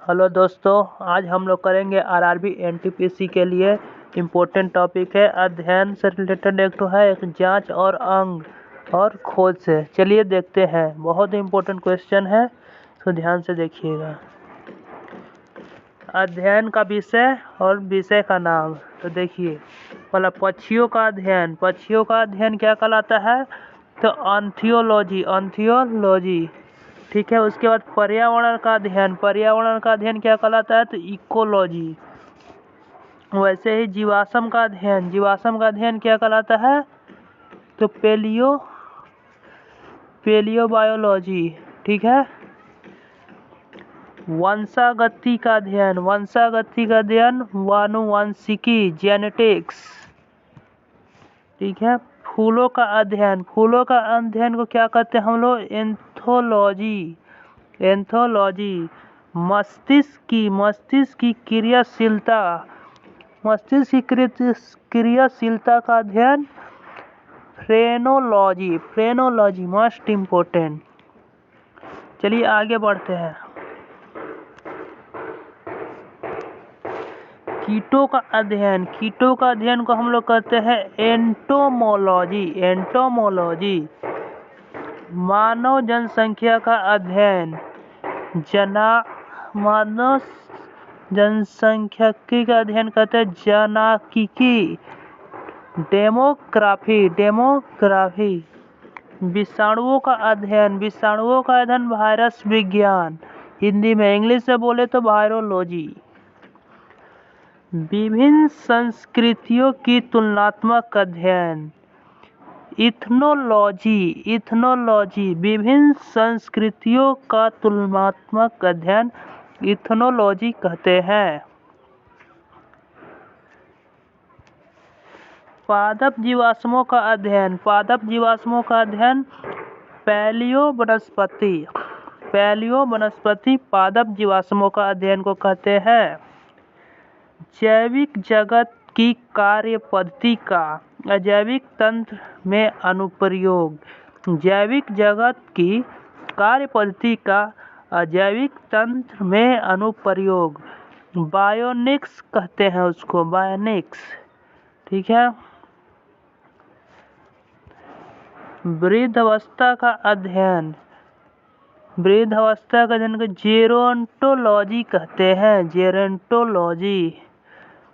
Hello दोस्तों, आज हम लोग करेंगे आरआरबी एनटीपीसी के लिए इम्पोर्टेंट टॉपिक है। अध्ययन से रिलेटेड एक तो है एक जांच और अंग और खोज से। चलिए देखते हैं, बहुत ही इम्पोर्टेंट क्वेश्चन है, तो ध्यान से देखिएगा। अध्ययन का विषय और विषय का नाम। तो देखिए, पहला पक्षियों का अध्ययन। पक्षियों का अध्ययन क्या कहलाता है? तो ऑर्निथोलॉजी। ठीक है। उसके बाद पर्यावरण का अध्ययन। पर्यावरण का अध्ययन क्या कहलाता है? तो इकोलॉजी। वैसे ही जीवाश्म का अध्ययन। जीवाश्म का अध्ययन क्या कहलाता है? तो पेलियोबायोलॉजी। ठीक है। वंशागति का अध्ययन। वंशागति का अध्ययन वानुवांशिकी, जेनेटिक्स। ठीक है। फूलों का अध्ययन। फूलों का अध्ययन को क्या कहते हैं हम लोग? एंथोलॉजी। मस्तिष्क की क्रियाशीलता। मस्तिष्क की क्रियाशीलता का अध्ययन फ्रेनोलॉजी मोस्ट इम्पोर्टेंट। चलिए आगे बढ़ते हैं। कीटों का अध्ययन। कीटों का अध्ययन को हम लोग कहते हैं एंटोमोलॉजी। मानव जनसंख्या का अध्ययन। मानव जनसंख्यिकी का अध्ययन कहते हैं जनाकिकी, डेमोग्राफी। विषाणुओं का अध्ययन। विषाणुओं का अध्ययन वायरस विज्ञान, हिंदी में। इंग्लिश से बोले तो वायरोलॉजी। विभिन्न संस्कृतियों की तुलनात्मक अध्ययन, इथनोलॉजी। विभिन्न संस्कृतियों का तुलनात्मक अध्ययन इथनोलॉजी कहते हैं। पादप जीवाश्मों का अध्ययन। पादप जीवाश्मों का अध्ययन पैलियोवनस्पति पादप जीवाश्मों का अध्ययन को कहते हैं। जैविक जगत की कार्य पद्धति का अजैविक तंत्र में अनुप्रयोग। जैविक जगत की कार्य पद्धति का अजैविक तंत्र में अनुप्रयोग बायोनिक्स कहते हैं उसको, बायोनिक्स। ठीक है। वृद्धावस्था का अध्ययन। वृद्धावस्था का अध्ययन को जेरोंटोलॉजी कहते हैं, जेरोंटोलॉजी।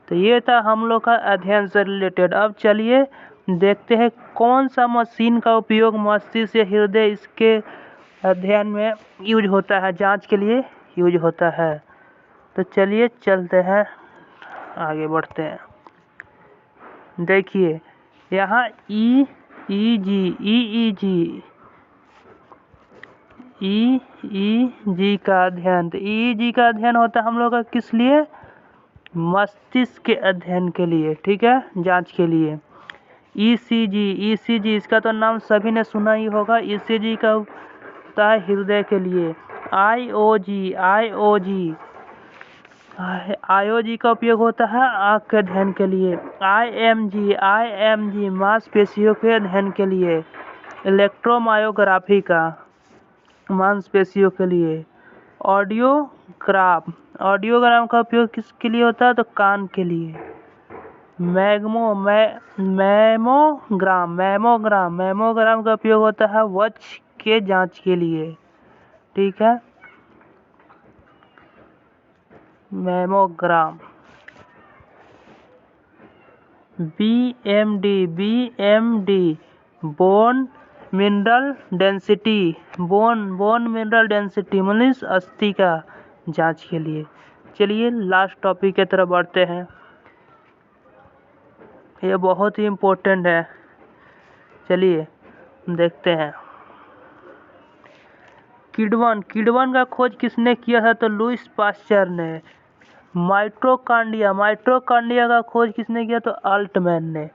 तो ये था हम लोग का अध्ययन से रिलेटेड। अब चलिए देखते हैं कौन सा मशीन का उपयोग मस्तिष्क या हृदय इसके अध्ययन में यूज होता है, जांच के लिए यूज होता है। तो चलिए चलते हैं, आगे बढ़ते हैं। देखिए यहाँ EEG का अध्ययन। तो EEG का अध्ययन होता है हम लोग का किस लिए? मस्तिष्क के अध्ययन के लिए। ठीक है, जांच के लिए। ECG इसका तो नाम सभी ने सुना ही होगा। ECG का होता है हृदय के लिए। IOG का उपयोग होता है आँख के अध्ययन के लिए। IMG मांसपेशियों के अध्ययन के लिए। इलेक्ट्रोमायोग्राफी का मांसपेशियों के लिए। ऑडियोग्राम का उपयोग किसके लिए होता है? तो कान के लिए। मैमोग्राम का उपयोग होता है वक्ष के जांच के लिए। ठीक है, mammogram. BMD bone mineral density मतलब अस्थि का जांच के लिए। चलिए लास्ट टॉपिक की तरफ बढ़ते हैं, ये बहुत ही इम्पोर्टेंट है। चलिए देखते हैं। किण्वन का खोज किसने किया था? तो लुईस पास्चर ने। माइटोकॉन्ड्रिया का खोज किसने किया? तो अल्टमैन ने।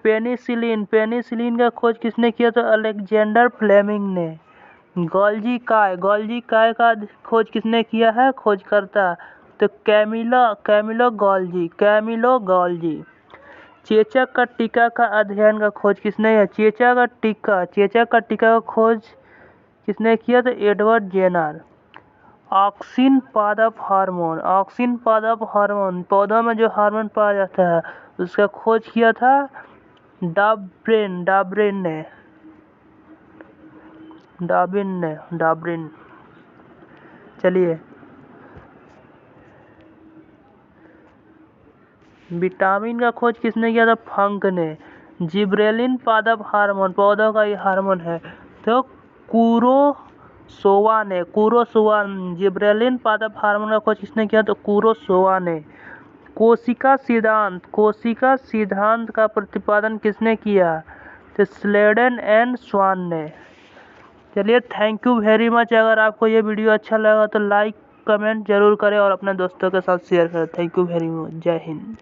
पेनिसिलिन का खोज किसने किया? तो अलेक्जेंडर फ्लेमिंग ने। गोल्जी काय का खोज किसने किया है? खोजकर्ता तो कैमिलो गोल्जी। चेचक का टीका का अध्ययन का खोज किसने किया? चेचक का टीका का खोज किसने किया? तो एडवर्ड जेनर। ऑक्सिन पादप हार्मोन, ऑक्सिन पादप हार्मोन पौधों में जो हार्मोन पाया जाता है उसका खोज किया था डार्विन। चलिए, विटामिन का खोज किसने किया था? फंक ने। जिब्रेलिन पादप हार्मोन पौधों का ये हार्मोन है तो कुरोसोवा ने। जिब्रेलिन पादप हार्मोन का खोज किसने किया? तो कुरोसोवा ने। कोशिका सिद्धांत का प्रतिपादन किसने किया? तो स्लेडन एंड स्वान ने। चलिए, थैंक यू वेरी मच। अगर आपको ये वीडियो अच्छा लगा तो लाइक कमेंट जरूर करें और अपने दोस्तों के साथ शेयर करें। Thank you very much. जय हिंद।